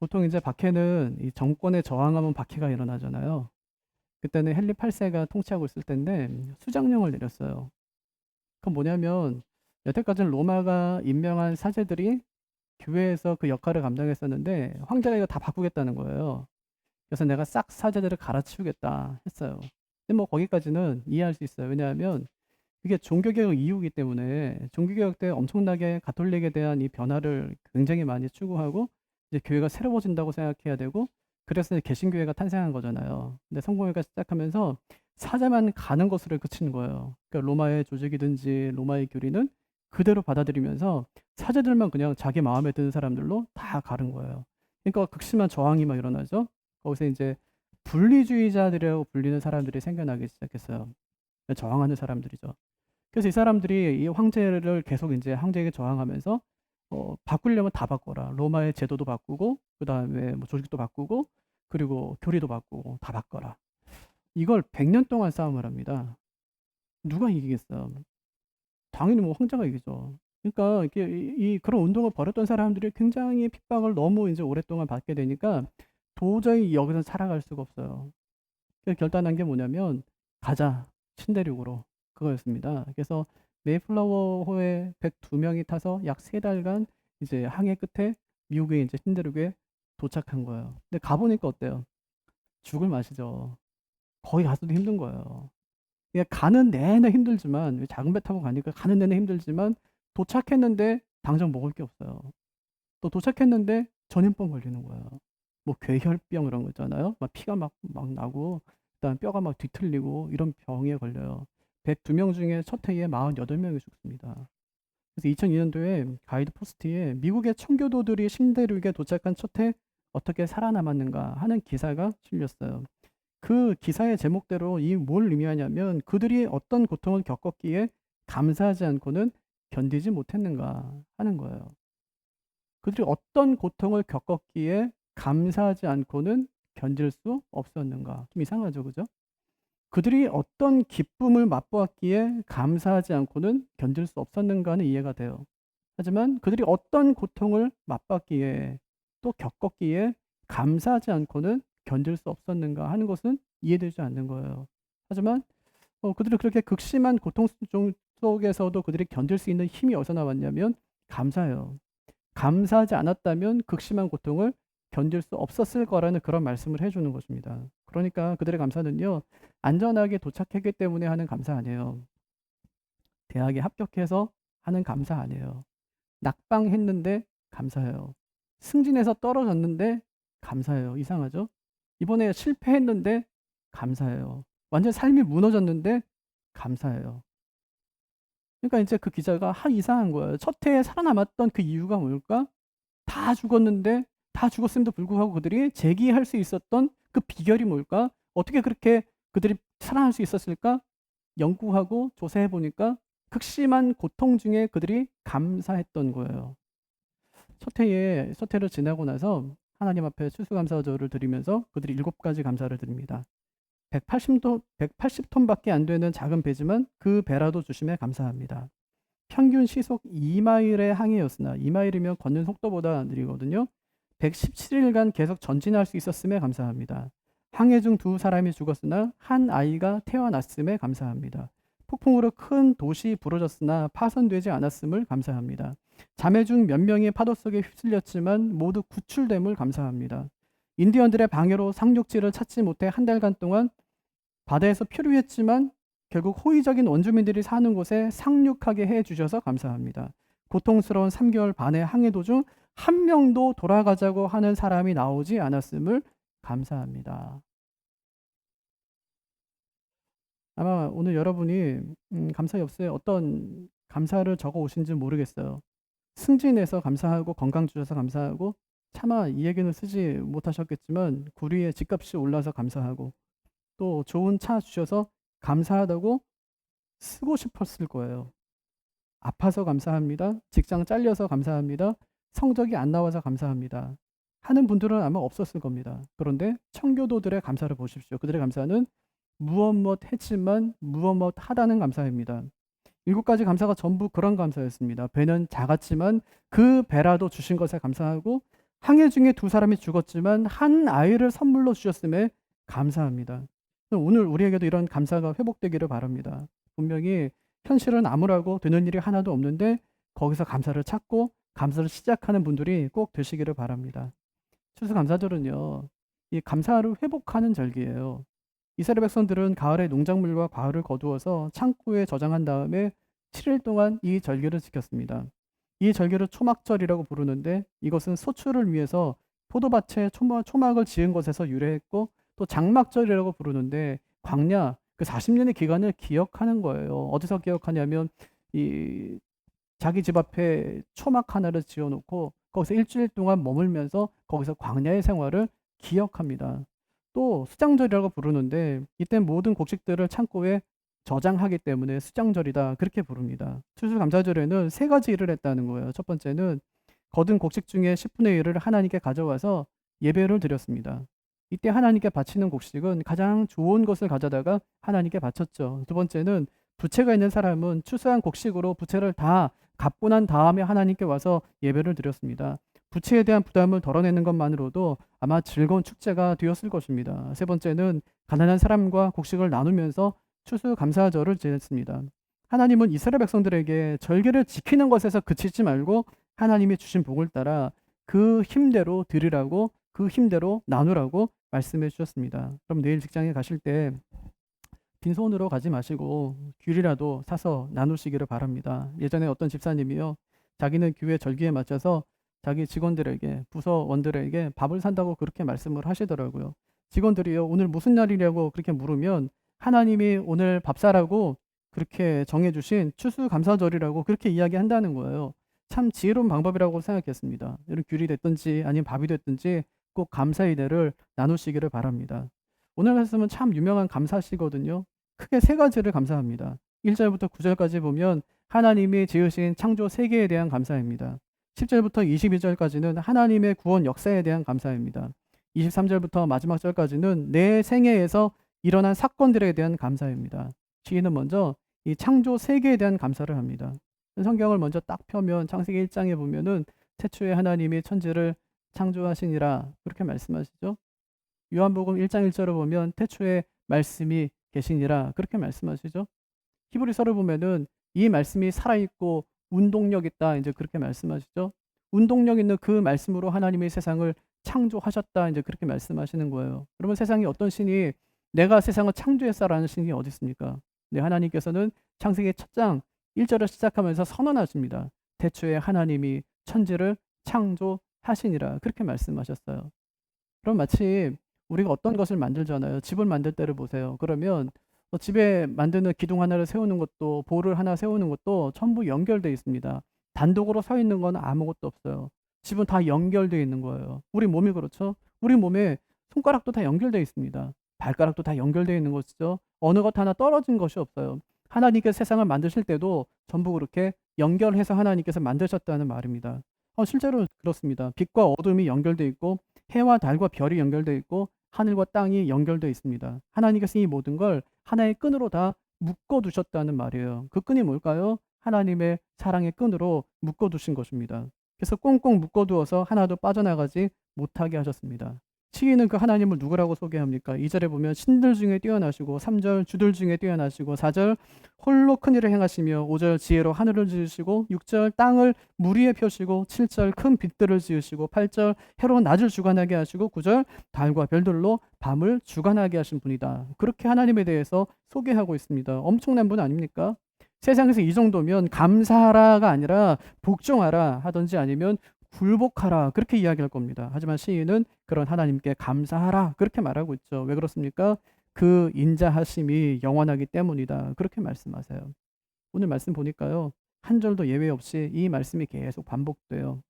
보통 이제 박해는 이 정권에 저항하면 박해가 일어나잖아요. 그때는 헨리 8세가 통치하고 있을 때인데 수장령을 내렸어요. 그건 뭐냐면 여태까지는 로마가 임명한 사제들이 교회에서 그 역할을 감당했었는데 황제가 이거 다 바꾸겠다는 거예요. 그래서 내가 싹 사제들을 갈아치우겠다 했어요. 근데 뭐 거기까지는 이해할 수 있어요. 왜냐하면 이게 종교개혁 이후이기 때문에 종교개혁 때 엄청나게 가톨릭에 대한 이 변화를 굉장히 많이 추구하고 이제 교회가 새로워진다고 생각해야 되고 그래서 개신교회가 탄생한 거잖아요. 근데 성공회가 시작하면서 사자만 가는 것으로 그치는 거예요. 그러니까 로마의 조직이든지 로마의 교리는 그대로 받아들이면서 사제들만 그냥 자기 마음에 드는 사람들로 다 가른 거예요. 그러니까 극심한 저항이 막 일어나죠. 거기서 이제 분리주의자들이라고 불리는 사람들이 생겨나기 시작했어요. 저항하는 사람들이죠. 그래서 이 사람들이 이 황제를 계속 이제 황제에게 저항하면서 바꾸려면 다 바꿔라. 로마의 제도도 바꾸고 그다음에 뭐 조직도 바꾸고 그리고 교리도 바꾸고 다 바꿔라. 이걸 100년 동안 싸움을 합니다. 누가 이기겠어? 당연히 뭐 황제가 이기죠. 그러니까 이게 그런 운동을 벌였던 사람들이 굉장히 핍박을 너무 이제 오랫동안 받게 되니까 도저히 여기서 살아갈 수가 없어요. 그래서 결단한 게 뭐냐면 가자 신대륙으로 그거였습니다. 그래서 메이플라워호에 102명이 타서 약 3달간 이제 항해 끝에 미국의 이제 신대륙에 도착한 거예요. 근데 가보니까 어때요? 죽을 맛이죠. 거기 가서도 힘든 거예요. 그러니까 가는 내내 힘들지만 작은 배 타고 가니까 가는 내내 힘들지만 도착했는데 당장 먹을 게 없어요. 또 도착했는데 전염병 걸리는 거예요. 뭐 괴혈병 이런 거 있잖아요. 막 피가 막 나고 그다음 뼈가 막 뒤틀리고 이런 병에 걸려요. 102명 중에 첫 해에 48명이 죽습니다. 그래서 2002년도에 가이드 포스트에 미국의 청교도들이 신대륙에 도착한 첫 해 어떻게 살아남았는가 하는 기사가 실렸어요. 그 기사의 제목대로 이 뭘 의미하냐면 그들이 어떤 고통을 겪었기에 감사하지 않고는 견디지 못했는가 하는 거예요. 그들이 어떤 고통을 겪었기에 감사하지 않고는 견딜 수 없었는가. 좀 이상하죠, 그죠? 그들이 어떤 기쁨을 맛보았기에 감사하지 않고는 견딜 수 없었는가는 이해가 돼요. 하지만 그들이 어떤 고통을 맛봤기에 또 겪었기에 감사하지 않고는 견딜 수 없었는가 하는 것은 이해되지 않는 거예요. 하지만 그들이 그렇게 극심한 고통 속에서도 그들이 견딜 수 있는 힘이 어디서 나왔냐면 감사예요. 감사하지 않았다면 극심한 고통을 견딜 수 없었을 거라는 그런 말씀을 해주는 것입니다. 그러니까 그들의 감사는요, 안전하게 도착했기 때문에 하는 감사 아니에요. 대학에 합격해서 하는 감사 아니에요. 낙방했는데 감사해요. 승진해서 떨어졌는데 감사해요. 이상하죠? 이번에 실패했는데 감사해요. 완전 삶이 무너졌는데 감사해요. 그러니까 이제 그 기자가 이상한 거예요. 첫 해에 살아남았던 그 이유가 뭘까? 다 죽었는데 다 죽었음에도 불구하고 그들이 재기할 수 있었던 그 비결이 뭘까? 어떻게 그렇게 그들이 살아날 수 있었을까? 연구하고 조사해 보니까 극심한 고통 중에 그들이 감사했던 거예요. 첫 해를 지나고 나서 하나님 앞에 추수감사절을 드리면서 그들이 7가지 감사를 드립니다. 180톤밖에 안 되는 작은 배지만 그 배라도 주심에 감사합니다. 평균 시속 2마일의 항해였으나 2마일이면 걷는 속도보다 느리거든요. 117일간 계속 전진할 수 있었음에 감사합니다. 항해 중 2사람이 죽었으나 한 아이가 태어났음에 감사합니다. 폭풍으로 큰 도시 부러졌으나 파손되지 않았음을 감사합니다. 자매 중 몇 명이 파도 속에 휩쓸렸지만 모두 구출됨을 감사합니다. 인디언들의 방해로 상륙지를 찾지 못해 한 달간 동안 바다에서 표류했지만 결국 호의적인 원주민들이 사는 곳에 상륙하게 해주셔서 감사합니다. 고통스러운 3개월 반의 항해 도중 한 명도 돌아가자고 하는 사람이 나오지 않았음을 감사합니다. 아마 오늘 여러분이 감사 엽서에 어떤 감사를 적어 오신지 모르겠어요. 승진해서 감사하고 건강 주셔서 감사하고 차마 이 얘기는 쓰지 못하셨겠지만 구리에 집값이 올라서 감사하고 또 좋은 차 주셔서 감사하다고 쓰고 싶었을 거예요. 아파서 감사합니다. 직장 잘려서 감사합니다. 성적이 안 나와서 감사합니다. 하는 분들은 아마 없었을 겁니다. 그런데 청교도들의 감사를 보십시오. 그들의 감사는 무엇 했지만 무엇 하다는 감사입니다. 7가지 감사가 전부 그런 감사였습니다. 배는 작았지만 그 배라도 주신 것에 감사하고 항해 중에 두 사람이 죽었지만 한 아이를 선물로 주셨음에 감사합니다. 오늘 우리에게도 이런 감사가 회복되기를 바랍니다. 분명히 현실은 암울하고 되는 일이 하나도 없는데 거기서 감사를 찾고 감사를 시작하는 분들이 꼭 되시기를 바랍니다. 추수감사절은요, 이 감사를 회복하는 절기예요. 이스라엘 백성들은 가을에 농작물과 과일을 거두어서 창고에 저장한 다음에 7일 동안 이 절기를 지켰습니다. 이 절기를 초막절이라고 부르는데 이것은 소출을 위해서 포도밭에 초막을 지은 것에서 유래했고, 또 장막절이라고 부르는데 광야 그 40년의 기간을 기억하는 거예요. 어디서 기억하냐면 이 자기 집 앞에 초막 하나를 지어놓고 거기서 일주일 동안 머물면서 거기서 광야의 생활을 기억합니다. 또 수장절이라고 부르는데 이때 모든 곡식들을 창고에 저장하기 때문에 수장절이다 그렇게 부릅니다. 추수감사절에는 세 가지 일을 했다는 거예요. 첫 번째는 거둔 곡식 중에 10분의 1을 하나님께 가져와서 예배를 드렸습니다. 이때 하나님께 바치는 곡식은 가장 좋은 것을 가져다가 하나님께 바쳤죠. 두 번째는 부채가 있는 사람은 추수한 곡식으로 부채를 다 갚고 난 다음에 하나님께 와서 예배를 드렸습니다. 부채에 대한 부담을 덜어내는 것만으로도 아마 즐거운 축제가 되었을 것입니다. 세 번째는 가난한 사람과 곡식을 나누면서 추수감사절을 지냈습니다. 하나님은 이스라엘 백성들에게 절기를 지키는 것에서 그치지 말고 하나님이 주신 복을 따라 그 힘대로 드리라고, 그 힘대로 나누라고 말씀해 주셨습니다. 그럼 내일 직장에 가실 때 빈손으로 가지 마시고 귤이라도 사서 나누시기를 바랍니다. 예전에 어떤 집사님이요, 자기는 교회 절기에 맞춰서 자기 직원들에게, 부서원들에게 밥을 산다고 그렇게 말씀을 하시더라고요. 직원들이요, 오늘 무슨 날이냐고 그렇게 물으면 하나님이 오늘 밥 사라고 그렇게 정해주신 추수감사절이라고 그렇게 이야기한다는 거예요. 참 지혜로운 방법이라고 생각했습니다. 이런 귤이 됐든지 아니면 밥이 됐든지 꼭 감사의 대를 나누시기를 바랍니다. 오늘 말씀은 참 유명한 감사시거든요. 크게 세 가지를 감사합니다. 1절부터 9절까지 보면 하나님이 지으신 창조 세계에 대한 감사입니다. 10절부터 22절까지는 하나님의 구원 역사에 대한 감사입니다. 23절부터 마지막 절까지는 내 생애에서 일어난 사건들에 대한 감사입니다. 시인은 먼저 이 창조 세계에 대한 감사를 합니다. 성경을 먼저 딱 펴면 창세기 1장에 보면은 태초에 하나님이 천지를 창조하시니라 그렇게 말씀하시죠. 요한복음 1장 1절을 보면 태초에 말씀이 계시니라 그렇게 말씀하시죠. 히브리서를 보면은 이 말씀이 살아있고 운동력 있다 이제 그렇게 말씀하시죠. 운동력 있는 그 말씀으로 하나님의 세상을 창조하셨다 이제 그렇게 말씀하시는 거예요. 그러면 세상이 어떤 신이 내가 세상을 창조했어라는 신이 어디 있습니까? 네, 하나님께서는 창세기 첫 장 1절을 시작하면서 선언하십니다. 태초에 하나님이 천지를 창조하시니라 그렇게 말씀하셨어요. 그럼 마치 우리가 어떤 것을 만들잖아요. 집을 만들 때를 보세요. 그러면 집에 만드는 기둥 하나를 세우는 것도, 볼을 하나 세우는 것도 전부 연결되어 있습니다. 단독으로 서 있는 건 아무것도 없어요. 집은 다 연결되어 있는 거예요. 우리 몸이 그렇죠? 우리 몸에 손가락도 다 연결되어 있습니다. 발가락도 다 연결되어 있는 것이죠. 어느 것 하나 떨어진 것이 없어요. 하나님께서 세상을 만드실 때도 전부 그렇게 연결해서 하나님께서 만드셨다는 말입니다. 실제로 그렇습니다. 빛과 어둠이 연결되어 있고 해와 달과 별이 연결되어 있고 하늘과 땅이 연결되어 있습니다. 하나님께서 이 모든 걸 하나의 끈으로 다 묶어두셨다는 말이에요. 그 끈이 뭘까요? 하나님의 사랑의 끈으로 묶어두신 것입니다. 그래서 꽁꽁 묶어두어서 하나도 빠져나가지 못하게 하셨습니다. 시인은 그 하나님을 누구라고 소개합니까? 2절에 보면 신들 중에 뛰어나시고, 3절 주들 중에 뛰어나시고, 4절 홀로 큰 일을 행하시며, 5절 지혜로 하늘을 지으시고, 6절 땅을 물 위에 펴시고, 7절 큰 빛들을 지으시고, 8절 해로 낮을 주관하게 하시고, 9절 달과 별들로 밤을 주관하게 하신 분이다. 그렇게 하나님에 대해서 소개하고 있습니다. 엄청난 분 아닙니까? 세상에서 이 정도면 감사하라가 아니라 복종하라 하든지 아니면 굴복하라 그렇게 이야기할 겁니다. 하지만 시인은 그런 하나님께 감사하라 그렇게 말하고 있죠. 왜 그렇습니까? 그 인자하심이 영원하기 때문이다 그렇게 말씀하세요. 오늘 말씀 보니까요, 한 절도 예외 없이 이 말씀이 계속 반복돼요.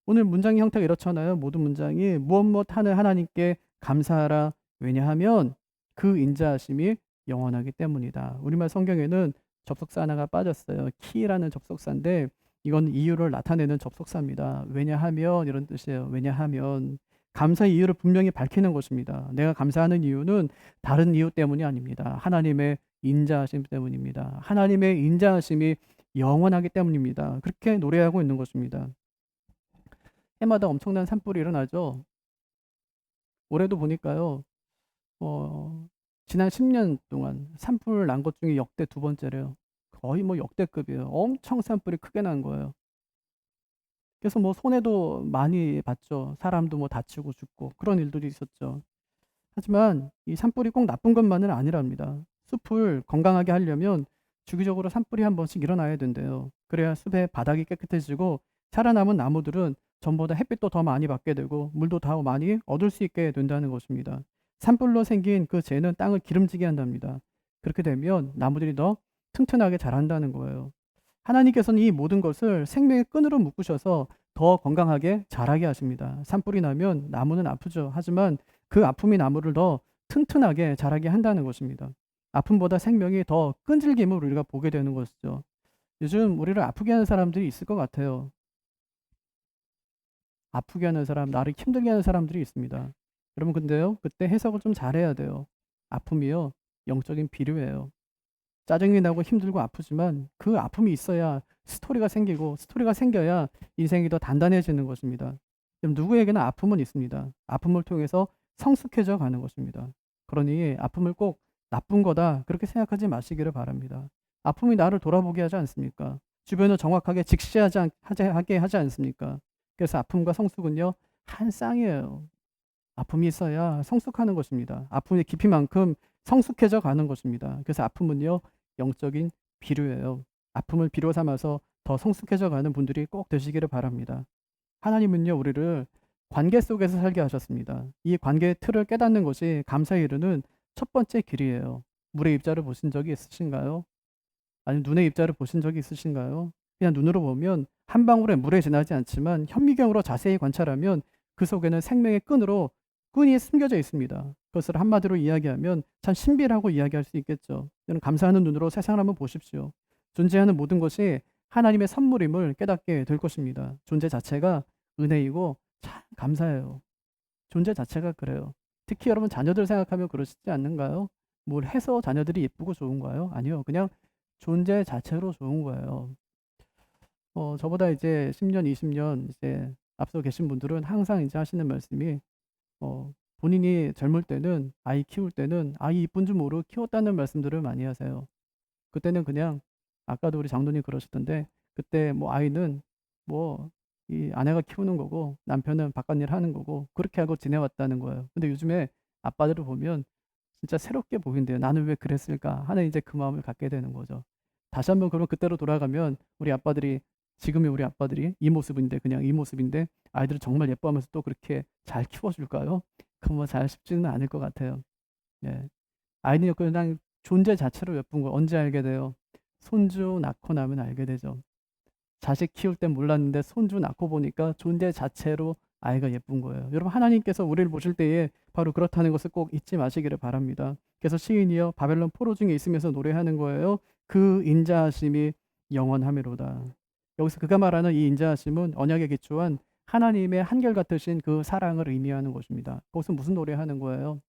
오늘 문장의 형태가 이렇잖아요. 모든 문장이 무엇 하는 하나님께 감사하라. 왜냐하면 그 인자하심이 영원하기 때문이다. 우리말 성경에는 접속사 하나가 빠졌어요. 키라는 접속사인데 이건 이유를 나타내는 접속사입니다. 왜냐하면 이런 뜻이에요. 왜냐하면 감사의 이유를 분명히 밝히는 것입니다. 내가 감사하는 이유는 다른 이유 때문이 아닙니다. 하나님의 인자하심 때문입니다. 하나님의 인자하심이 영원하기 때문입니다. 그렇게 노래하고 있는 것입니다. 해마다 엄청난 산불이 일어나죠. 올해도 보니까요. 지난 10년 동안 산불 난 것 중에 역대 두 번째래요. 거의 뭐 역대급이에요. 엄청 산불이 크게 난 거예요. 그래서 뭐 손해도 많이 봤죠. 사람도 뭐 다치고 죽고 그런 일들이 있었죠. 하지만 이 산불이 꼭 나쁜 것만은 아니랍니다. 숲을 건강하게 하려면 주기적으로 산불이 한 번씩 일어나야 된대요. 그래야 숲의 바닥이 깨끗해지고 살아남은 나무들은 전보다 햇빛도 더 많이 받게 되고 물도 더 많이 얻을 수 있게 된다는 것입니다. 산불로 생긴 그 재는 땅을 기름지게 한답니다. 그렇게 되면 나무들이 더 튼튼하게 자란다는 거예요. 하나님께서는 이 모든 것을 생명의 끈으로 묶으셔서 더 건강하게 자라게 하십니다. 산불이 나면 나무는 아프죠. 하지만 그 아픔이 나무를 더 튼튼하게 자라게 한다는 것입니다. 아픔보다 생명이 더 끈질김을 우리가 보게 되는 것이죠. 요즘 우리를 아프게 하는 사람들이 있을 것 같아요. 아프게 하는 사람, 나를 힘들게 하는 사람들이 있습니다. 여러분 근데요, 그때 해석을 좀 잘해야 돼요. 아픔이요, 영적인 비료예요. 짜증이 나고 힘들고 아프지만 그 아픔이 있어야 스토리가 생기고 스토리가 생겨야 인생이 더 단단해지는 것입니다. 그럼 누구에게나 아픔은 있습니다. 아픔을 통해서 성숙해져 가는 것입니다. 그러니 아픔을 꼭 나쁜 거다 그렇게 생각하지 마시기를 바랍니다. 아픔이 나를 돌아보게 하지 않습니까? 주변을 정확하게 하게 하지 않습니까? 그래서 아픔과 성숙은요 한 쌍이에요. 아픔이 있어야 성숙하는 것입니다. 아픔의 깊이만큼 성숙해져 가는 것입니다. 그래서 아픔은요, 영적인 비료예요. 아픔을 비료 삼아서 더 성숙해져 가는 분들이 꼭 되시기를 바랍니다. 하나님은요, 우리를 관계 속에서 살게 하셨습니다. 이 관계의 틀을 깨닫는 것이 감사에 이르는 첫 번째 길이에요. 물의 입자를 보신 적이 있으신가요? 아니면 눈의 입자를 보신 적이 있으신가요? 그냥 눈으로 보면 한 방울의 물에 지나지 않지만 현미경으로 자세히 관찰하면 그 속에는 생명의 끈이 숨겨져 있습니다. 그것을 한마디로 이야기하면 참 신비라고 이야기할 수 있겠죠. 여러분 감사하는 눈으로 세상을 한번 보십시오. 존재하는 모든 것이 하나님의 선물임을 깨닫게 될 것입니다. 존재 자체가 은혜이고 참 감사해요. 존재 자체가 그래요. 특히 여러분 자녀들 생각하면 그러시지 않는가요? 뭘 해서 자녀들이 예쁘고 좋은가요? 아니요. 그냥 존재 자체로 좋은 거예요. 저보다 이제 10년, 20년 이제 앞서 계신 분들은 항상 이제 하시는 말씀이 본인이 젊을 때는 아이 키울 때는 아이 이쁜 줄 모르고 키웠다는 말씀들을 많이 하세요. 그때는 그냥 아까도 우리 장로님 그러셨던데 그때 뭐 아이는 뭐 이 아내가 키우는 거고 남편은 바깥 일 하는 거고 그렇게 하고 지내왔다는 거예요. 근데 요즘에 아빠들을 보면 진짜 새롭게 보인대요. '나는 왜 그랬을까?' 하는 이제 그 마음을 갖게 되는 거죠. 다시 한번 그럼 그때로 돌아가면 우리 아빠들이 지금의 우리 아빠들이 이 모습인데 그냥 이 모습인데 아이들을 정말 예뻐하면서 또 그렇게 잘 키워 줄까요? 그건 뭐 잘 쉽지는 않을 것 같아요. 예. 아이는요 그냥 존재 자체로 예쁜 거 언제 알게 돼요? 손주 낳고 나면 알게 되죠. 자식 키울 땐 몰랐는데 손주 낳고 보니까 존재 자체로 아이가 예쁜 거예요. 여러분 하나님께서 우리를 보실 때에 바로 그렇다는 것을 꼭 잊지 마시기를 바랍니다. 그래서 시인이요 바벨론 포로 중에 있으면서 노래하는 거예요. 그 인자하심이 영원하미로다. 여기서 그가 말하는 이 인자하심은 언약에 기초한 하나님의 한결같으신 그 사랑을 의미하는 것입니다. 거기서 무슨 노래하는 거예요?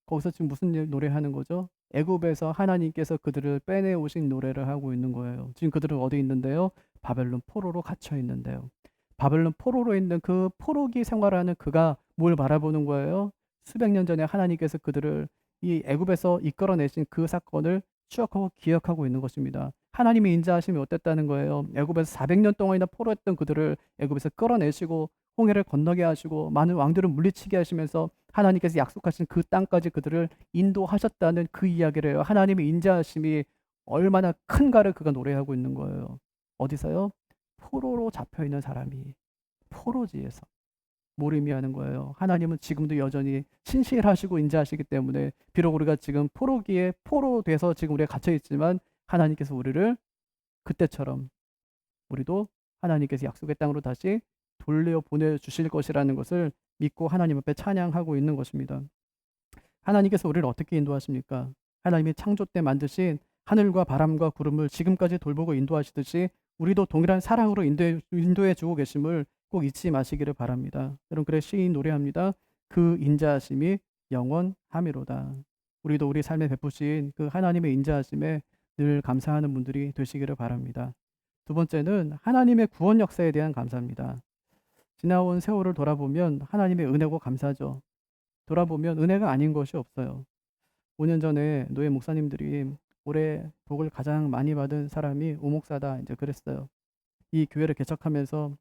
거기서 지금 무슨 노래하는 거죠? 애굽에서 하나님께서 그들을 빼내 오신 노래를 하고 있는 거예요. 지금 그들은 어디 있는데요? 바벨론 포로로 갇혀 있는데요. 바벨론 포로로 있는 그 포로기 생활하는 그가 뭘 바라보는 거예요? 수백 년 전에 하나님께서 그들을 이 애굽에서 이끌어내신 그 사건을 추억하고 기억하고 있는 것입니다. 하나님의 인자하심이 어땠다는 거예요? 애굽에서 400년 동안이나 포로했던 그들을 애굽에서 끌어내시고 홍해를 건너게 하시고 많은 왕들을 물리치게 하시면서 하나님께서 약속하신 그 땅까지 그들을 인도하셨다는 그 이야기를 해요. 하나님의 인자하심이 얼마나 큰가를 그가 노래하고 있는 거예요. 어디서요? 포로로 잡혀 있는 사람이 포로지에서 뭘 의미하는 거예요? 하나님은 지금도 여전히 신실하시고 인자하시기 때문에 비록 우리가 지금 포로기에 포로돼서 지금 우리가 갇혀 있지만 하나님께서 우리를 그때처럼 우리도 하나님께서 약속의 땅으로 다시 돌려 보내 주실 것이라는 것을 믿고 하나님 앞에 찬양하고 있는 것입니다. 하나님께서 우리를 어떻게 인도하십니까? 하나님이 창조 때 만드신 하늘과 바람과 구름을 지금까지 돌보고 인도하시듯이 우리도 동일한 사랑으로 인도해 주고 계심을 꼭 잊지 마시기를 바랍니다. 여러분 그래 시인 노래합니다. 그 인자하심이 영원하미로다. 우리도 우리 삶에 베푸신 그 하나님의 인자하심에 늘 감사하는 분들이 되시기를 바랍니다. 두 번째는 하나님의 구원 역사에 대한 감사입니다. 지나온 세월을 돌아보면 하나님의 은혜고 감사죠. 돌아보면 은혜가 아닌 것이 없어요. 5년 전에 노예 목사님들이 올해 복을 가장 많이 받은 사람이 우목사다 이제 그랬어요. 이 교회를 개척하면서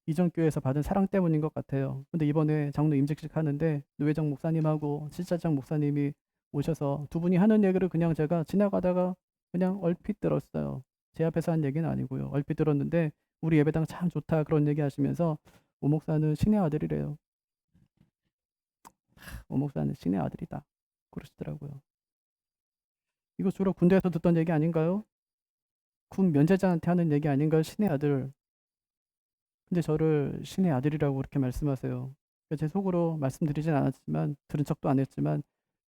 이전 교회에서 받은 사랑 때문인 것 같아요. 근데 이번에 장로 임직식 하는데 노회장 목사님하고 실사장 목사님이 오셔서 두 분이 하는 얘기를 그냥 제가 지나가다가 그냥 얼핏 들었어요. 제 앞에서 한 얘기는 아니고요. 얼핏 들었는데 우리 예배당 참 좋다 그런 얘기 하시면서 오 목사는 신의 아들이래요. 오 목사는 신의 아들이다. 그러시더라고요. 이거 주로 군대에서 듣던 얘기 아닌가요? 군 면제자한테 하는 얘기 아닌가요? 신의 아들. 근데 저를 신의 아들이라고 그렇게 말씀하세요. 그러니까 제 속으로 말씀드리진 않았지만 들은 척도 안 했지만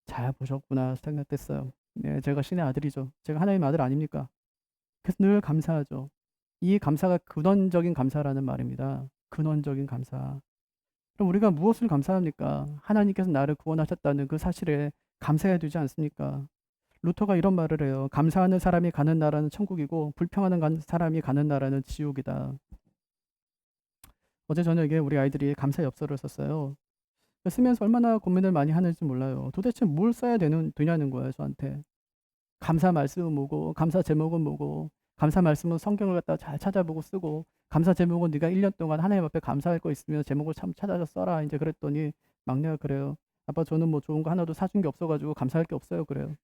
잘 보셨구나 생각됐어요. 네, 제가 신의 아들이죠. 제가 하나님의 아들 아닙니까? 그래서 늘 감사하죠. 이 감사가 근원적인 감사라는 말입니다. 근원적인 감사. 그럼 우리가 무엇을 감사합니까? 하나님께서 나를 구원하셨다는 그 사실에 감사해야 되지 않습니까? 루터가 이런 말을 해요. 감사하는 사람이 가는 나라는 천국이고 불평하는 사람이 가는 나라는 지옥이다. 어제 저녁에 우리 아이들이 감사 엽서를 썼어요. 쓰면서 얼마나 고민을 많이 하는지 몰라요. 도대체 뭘 써야 되냐는 거예요, 저한테. 감사 말씀은 뭐고, 감사 제목은 뭐고, 감사 말씀은 성경을 갖다 잘 찾아보고 쓰고, 감사 제목은 네가 1년 동안 하나님 앞에 감사할 거 있으면 제목을 참 찾아서 써라. 이제 그랬더니 막내가 그래요. 아빠 저는 뭐 좋은 거 하나도 사준 게 없어가지고 감사할 게 없어요. 그래요.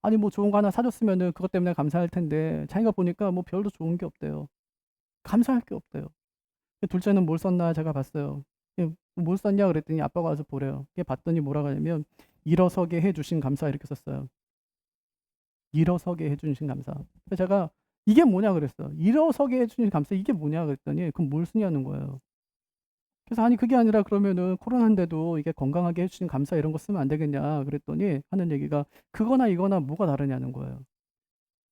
아니 뭐 좋은 거 하나 사줬으면은 그것 때문에 감사할 텐데 자기가 보니까 뭐 별로 좋은 게 없대요. 감사할 게 없대요. 둘째는 뭘 썼나 제가 봤어요. 뭘 썼냐 그랬더니 아빠가 와서 보래요. 봤더니 뭐라고 하냐면 일어서게 해주신 감사 이렇게 썼어요. 일어서게 해주신 감사. 그래서 제가 이게 뭐냐 그랬어요. 일어서게 해주신 감사 이게 뭐냐 그랬더니 그럼 뭘 쓰냐는 거예요. 그래서 아니 그게 아니라 그러면은 코로나인데도 이게 건강하게 해주신 감사 이런 거 쓰면 안 되겠냐 그랬더니 하는 얘기가 그거나 이거나 뭐가 다르냐는 거예요.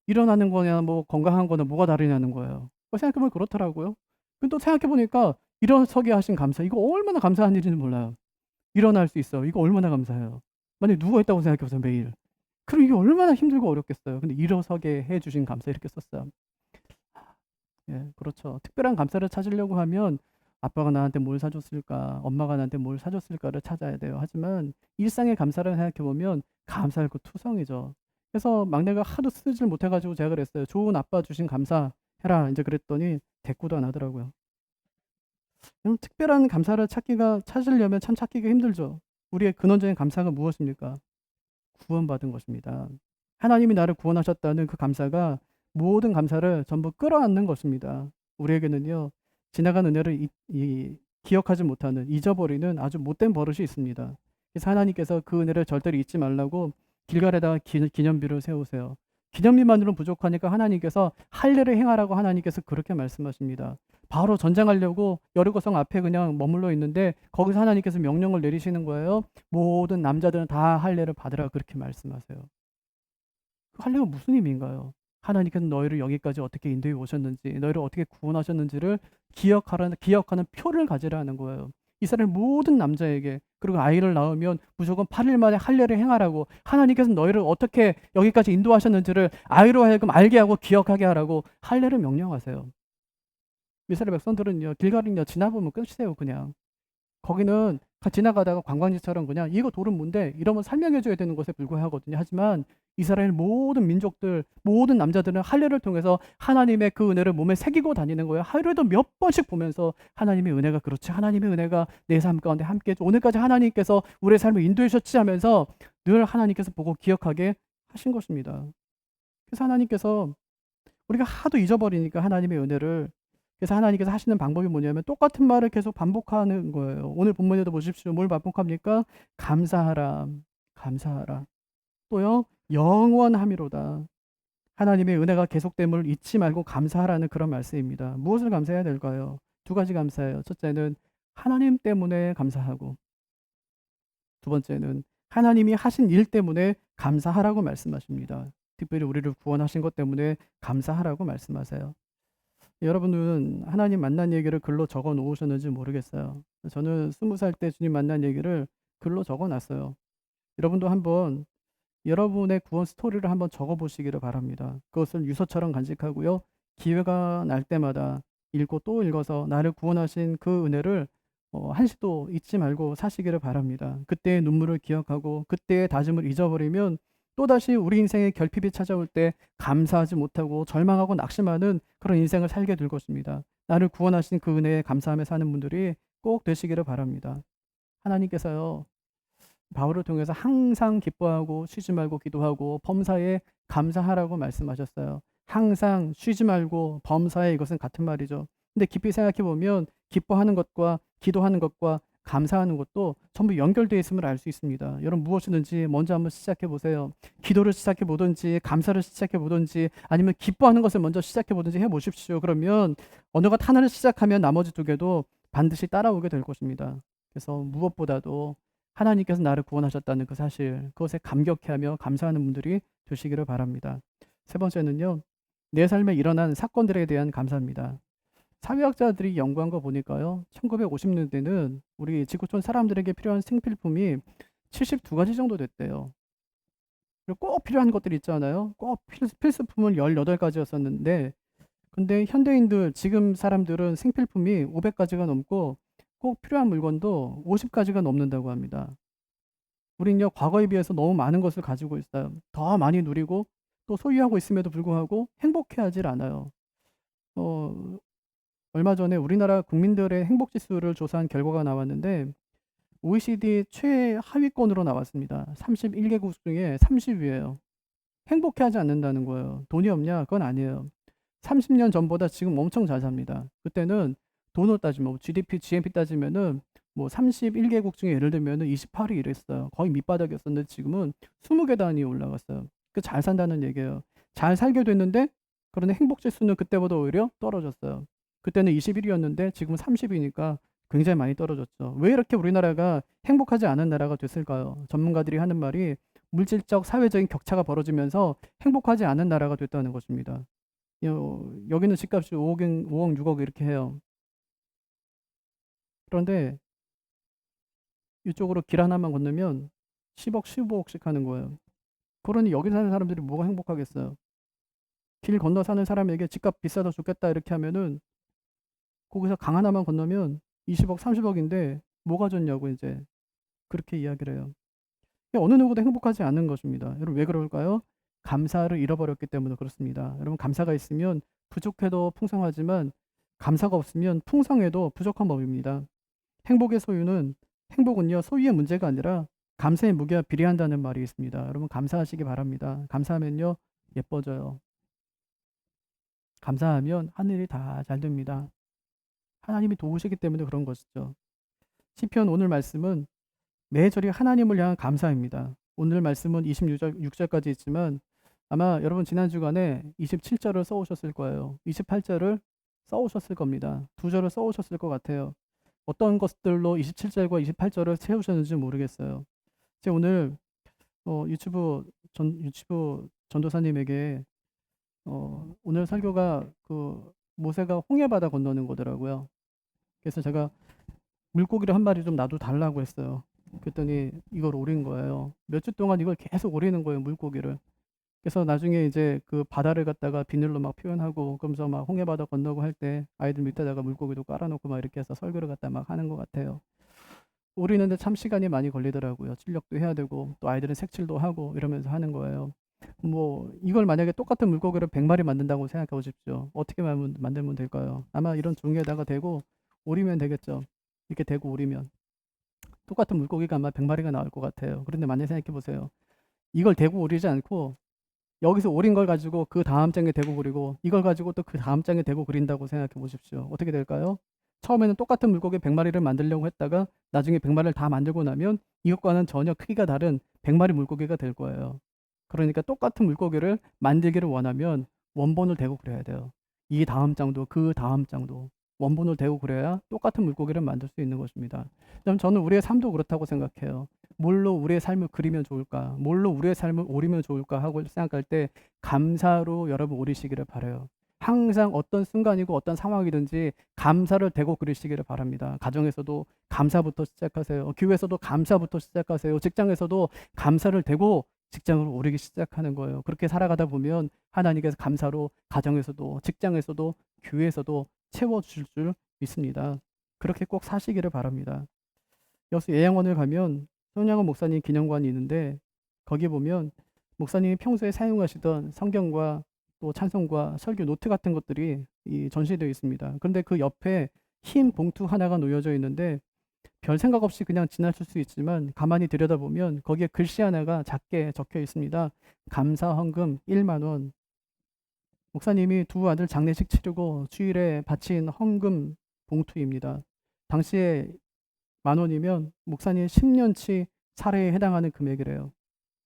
일어나는 거냐 뭐 건강한 거나 뭐가 다르냐는 거예요. 생각해보면 그렇더라고요. 근데 또 생각해보니까 일어서게 하신 감사 이거 얼마나 감사한 일인지 몰라요. 일어날 수 있어. 이거 얼마나 감사해요. 만약에 누워있다고 생각해보세요 매일. 그럼 이게 얼마나 힘들고 어렵겠어요. 근데 일어서게 해주신 감사 이렇게 썼어요. 예, 그렇죠. 특별한 감사를 찾으려고 하면 아빠가 나한테 뭘 사줬을까, 엄마가 나한테 뭘 사줬을까를 찾아야 돼요. 하지만 일상의 감사를 생각해보면 감사할 거 투성이죠. 그래서 막내가 하도 쓰질 못해가지고 제가 그랬어요. 좋은 아빠 주신 감사해라. 이제 그랬더니 대꾸도 안 하더라고요. 특별한 감사를 찾으려면 참 찾기가 힘들죠. 우리의 근원적인 감사가 무엇입니까? 구원받은 것입니다. 하나님이 나를 구원하셨다는 그 감사가 모든 감사를 전부 끌어안는 것입니다. 우리에게는요, 지나간 은혜를 기억하지 못하는, 잊어버리는 아주 못된 버릇이 있습니다. 그래서 하나님께서 그 은혜를 절대로 잊지 말라고 길갈에다가 기념비를 세우세요. 기념비만으로는 부족하니까 하나님께서 할례를 행하라고 하나님께서 그렇게 말씀하십니다. 바로 전쟁하려고 여리고성 앞에 그냥 머물러 있는데 거기서 하나님께서 명령을 내리시는 거예요. 모든 남자들은 다 할례를 받으라 그렇게 말씀하세요. 그 할례가 무슨 의미인가요? 하나님께서 너희를 여기까지 어떻게 인도해 오셨는지, 너희를 어떻게 구원하셨는지를 기억하는 표를 가지라는 거예요. 이스라엘 모든 남자에게 그리고 아이를 낳으면 무조건 8일 만에 할례를 행하라고 하나님께서 너희를 어떻게 여기까지 인도하셨는지를 아이로 하여금 알게 하고 기억하게 하라고 할례를 명령하세요. 이스라엘 백성들은요 길갈은요 지나보면 끝이세요 그냥. 거기는 지나가다가 관광지처럼 그냥 이거 돌은 뭔데 이러면 설명해줘야 되는 것에 불과하거든요. 하지만 이스라엘 모든 민족들 모든 남자들은 할례를 통해서 하나님의 그 은혜를 몸에 새기고 다니는 거예요. 하루에도 몇 번씩 보면서 하나님의 은혜가 그렇지 하나님의 은혜가 내 삶 가운데 함께 해줘 오늘까지 하나님께서 우리의 삶을 인도해 주셨지 하면서 늘 하나님께서 보고 기억하게 하신 것입니다. 그래서 하나님께서 우리가 하도 잊어버리니까 하나님의 은혜를 그래서 하나님께서 하시는 방법이 뭐냐면 똑같은 말을 계속 반복하는 거예요. 오늘 본문에도 보십시오. 뭘 반복합니까? 감사하라. 감사하라. 또요. 영원함이로다. 하나님의 은혜가 계속됨을 잊지 말고 감사하라는 그런 말씀입니다. 무엇을 감사해야 될까요? 두 가지 감사해요. 첫째는 하나님 때문에 감사하고 두 번째는 하나님이 하신 일 때문에 감사하라고 말씀하십니다. 특별히 우리를 구원하신 것 때문에 감사하라고 말씀하세요. 여러분은 하나님 만난 얘기를 글로 적어 놓으셨는지 모르겠어요. 저는 20살 때 주님 만난 얘기를 글로 적어 놨어요. 여러분도 한번 여러분의 구원 스토리를 한번 적어 보시기를 바랍니다. 그것을 유서처럼 간직하고요. 기회가 날 때마다 읽고 또 읽어서 나를 구원하신 그 은혜를 한시도 잊지 말고 사시기를 바랍니다. 그때의 눈물을 기억하고 그때의 다짐을 잊어버리면 또다시 우리 인생의 결핍이 찾아올 때 감사하지 못하고 절망하고 낙심하는 그런 인생을 살게 될 것입니다. 나를 구원하신 그 은혜에 감사하며 사는 분들이 꼭 되시기를 바랍니다. 하나님께서요, 바울을 통해서 항상 기뻐하고 쉬지 말고 기도하고 범사에 감사하라고 말씀하셨어요. 항상 쉬지 말고 범사에, 이것은 같은 말이죠. 근데 깊이 생각해 보면 기뻐하는 것과 기도하는 것과 감사하는 것도 전부 연결되어 있음을 알 수 있습니다. 여러분, 무엇이든지 먼저 한번 시작해 보세요. 기도를 시작해 보든지 감사를 시작해 보든지 아니면 기뻐하는 것을 먼저 시작해 보든지 해 보십시오. 그러면 어느 것 하나를 시작하면 나머지 두 개도 반드시 따라오게 될 것입니다. 그래서 무엇보다도 하나님께서 나를 구원하셨다는 그 사실, 그것에 감격해하며 감사하는 분들이 되시기를 바랍니다. 세 번째는요, 내 삶에 일어난 사건들에 대한 감사입니다. 사회학자들이 연구한 거 보니까요, 1950년대는 우리 지구촌 사람들에게 필요한 생필품이 72가지 정도 됐대요. 그리고 꼭 필요한 것들이 있잖아요. 꼭 필수품은 18가지였었는데, 근데 현대인들, 지금 사람들은 생필품이 500가지가 넘고 꼭 필요한 물건도 50가지가 넘는다고 합니다. 우린요, 과거에 비해서 너무 많은 것을 가지고 있어요. 더 많이 누리고 또 소유하고 있음에도 불구하고 행복해하질 않아요. 어, 얼마 전에 우리나라 국민들의 행복 지수를 조사한 결과가 나왔는데 OECD 최하위권으로 나왔습니다. 31개국 중에 30위예요. 행복해하지 않는다는 거예요. 돈이 없냐? 그건 아니에요. 30년 전보다 지금 엄청 잘 삽니다. 그때는 돈으로 따지면 뭐 GDP, GNP 따지면은 뭐 31개국 중에 예를 들면은 28위 이랬어요. 거의 밑바닥이었었는데 지금은 20계단이 올라갔어요. 그 잘 산다는 얘기예요. 잘 살게 됐는데 그런데 행복 지수는 그때보다 오히려 떨어졌어요. 그때는 21위였는데 지금 30위니까 굉장히 많이 떨어졌죠. 왜 이렇게 우리나라가 행복하지 않은 나라가 됐을까요? 전문가들이 하는 말이 물질적, 사회적인 격차가 벌어지면서 행복하지 않은 나라가 됐다는 것입니다. 여기는 집값이 5억, 6억 이렇게 해요. 그런데 이쪽으로 길 하나만 건너면 10억, 15억씩 하는 거예요. 그러니 여기 사는 사람들이 뭐가 행복하겠어요? 길 건너 사는 사람에게 집값 비싸다 죽겠다 이렇게 하면은 거기서 강 하나만 건너면 20억, 30억인데 뭐가 좋냐고 이제 그렇게 이야기를 해요. 어느 누구도 행복하지 않은 것입니다. 여러분, 왜 그럴까요? 감사를 잃어버렸기 때문에 그렇습니다. 여러분, 감사가 있으면 부족해도 풍성하지만 감사가 없으면 풍성해도 부족한 법입니다. 행복의 소유는 행복은요, 소유의 문제가 아니라 감사의 무게와 비례한다는 말이 있습니다. 여러분, 감사하시기 바랍니다. 감사하면요, 예뻐져요. 감사하면 하늘이 다 잘 됩니다. 하나님이 도우시기 때문에 그런 것이죠. 시편 오늘 말씀은 매절이 하나님을 향한 감사입니다. 오늘 말씀은 26절까지 있지만 아마 여러분 지난 주간에 27절을 써오셨을 거예요. 28절을 써오셨을 겁니다. 두 절을 써오셨을 것 같아요. 어떤 것들로 27절과 28절을 채우셨는지 모르겠어요. 제가 오늘 유튜브 전도사님에게 오늘 설교가 그 모세가 홍해바다 건너는 거더라고요. 그래서 제가 물고기를 한 마리 좀 놔도 달라고 했어요. 그랬더니 이걸 오린 거예요. 몇 주 동안 이걸 계속 오리는 거예요, 물고기를. 그래서 나중에 이제 그 바다를 갖다가 비늘로 막 표현하고 그러면서 막 홍해바다 건너고 할 때 아이들 밑에다가 물고기도 깔아놓고 막 이렇게 해서 설교를 갖다 막 하는 것 같아요. 오리는데 참 시간이 많이 걸리더라고요. 출력도 해야 되고 또 아이들은 색칠도 하고 이러면서 하는 거예요. 뭐 이걸 만약에 똑같은 물고기를 100마리 만든다고 생각해 보십시오. 어떻게 만들면 될까요? 아마 이런 종이에다가 대고 오리면 되겠죠. 이렇게 대고 오리면 똑같은 물고기가 아마 100마리가 나올 것 같아요. 그런데 만약에 생각해 보세요. 이걸 대고 오리지 않고 여기서 오린 걸 가지고 그 다음 장에 대고 그리고 이걸 가지고 또 그 다음 장에 대고 그린다고 생각해 보십시오. 어떻게 될까요? 처음에는 똑같은 물고기 100마리를 만들려고 했다가 나중에 100마리를 다 만들고 나면 이것과는 전혀 크기가 다른 100마리 물고기가 될 거예요. 그러니까 똑같은 물고기를 만들기를 원하면 원본을 대고 그려야 돼요. 이 다음 장도 그 다음 장도 원본을 대고 그려야 똑같은 물고기를 만들 수 있는 것입니다. 그럼 저는 우리의 삶도 그렇다고 생각해요. 뭘로 우리의 삶을 그리면 좋을까? 뭘로 우리의 삶을 오리면 좋을까? 하고 생각할 때 감사로 여러분 오리시기를 바라요. 항상 어떤 순간이고 어떤 상황이든지 감사를 대고 그리시기를 바랍니다. 가정에서도 감사부터 시작하세요. 교회에서도 감사부터 시작하세요. 직장에서도 감사를 대고 직장을 오르기 시작하는 거예요. 그렇게 살아가다 보면 하나님께서 감사로 가정에서도 직장에서도 교회에서도 채워주실 줄 믿습니다. 그렇게 꼭 사시기를 바랍니다. 여수 예양원을 가면 손양원 목사님 기념관이 있는데 거기 보면 목사님이 평소에 사용하시던 성경과 또 찬송과 설교 노트 같은 것들이 전시되어 있습니다. 그런데 그 옆에 흰 봉투 하나가 놓여져 있는데 별 생각 없이 그냥 지나칠 수 있지만 가만히 들여다보면 거기에 글씨 하나가 작게 적혀 있습니다. 감사 헌금 1만 원. 목사님이 두 아들 장례식 치르고 주일에 바친 헌금 봉투입니다. 당시에 10,000원이면 목사님 10년치 사례에 해당하는 금액이래요.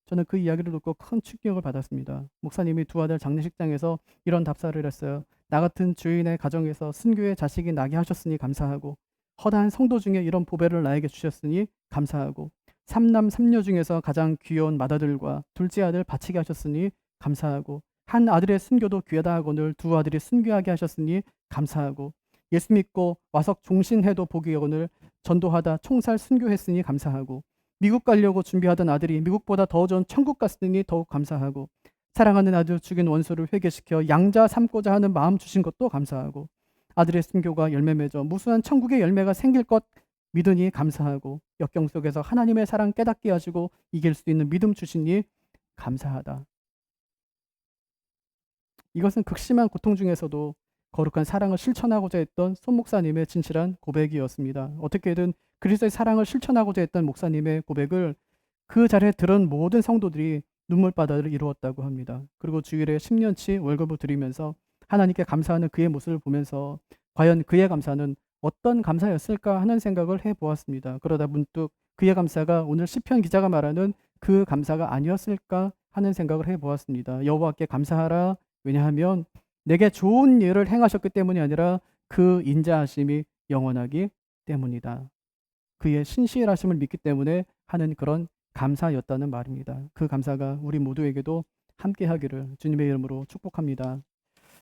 저는 그 이야기를 듣고 큰 충격을 받았습니다. 목사님이 두 아들 장례식장에서 이런 답사를 했어요. 나 같은 주인의 가정에서 순교의 자식이 나게 하셨으니 감사하고, 허다한 성도 중에 이런 보배를 나에게 주셨으니 감사하고, 삼남 삼녀 중에서 가장 귀여운 맏아들과 둘째 아들 바치게 하셨으니 감사하고, 한 아들의 순교도 귀하다 하거늘 두 아들이 순교하게 하셨으니 감사하고, 예수 믿고 와서 종신해도 복이 오늘 전도하다 총살 순교했으니 감사하고, 미국 가려고 준비하던 아들이 미국보다 더 좋은 천국 갔으니 더욱 감사하고, 사랑하는 아들 죽인 원수를 회개시켜 양자 삼고자 하는 마음 주신 것도 감사하고, 아들의 순교가 열매 맺어 무수한 천국의 열매가 생길 것 믿으니 감사하고, 역경 속에서 하나님의 사랑 깨닫게 하시고 이길 수 있는 믿음 주시니 감사하다. 이것은 극심한 고통 중에서도 거룩한 사랑을 실천하고자 했던 손 목사님의 진실한 고백이었습니다. 어떻게든 그리스도의 사랑을 실천하고자 했던 목사님의 고백을 그 자리에 들은 모든 성도들이 눈물바다를 이루었다고 합니다. 그리고 주일에 10년치 월급을 드리면서 하나님께 감사하는 그의 모습을 보면서 과연 그의 감사는 어떤 감사였을까 하는 생각을 해보았습니다. 그러다 문득 그의 감사가 오늘 시편 기자가 말하는 그 감사가 아니었을까 하는 생각을 해보았습니다. 여호와께 감사하라. 왜냐하면 내게 좋은 일을 행하셨기 때문이 아니라 그 인자하심이 영원하기 때문이다. 그의 신실하심을 믿기 때문에 하는 그런 감사였다는 말입니다. 그 감사가 우리 모두에게도 함께 하기를 주님의 이름으로 축복합니다.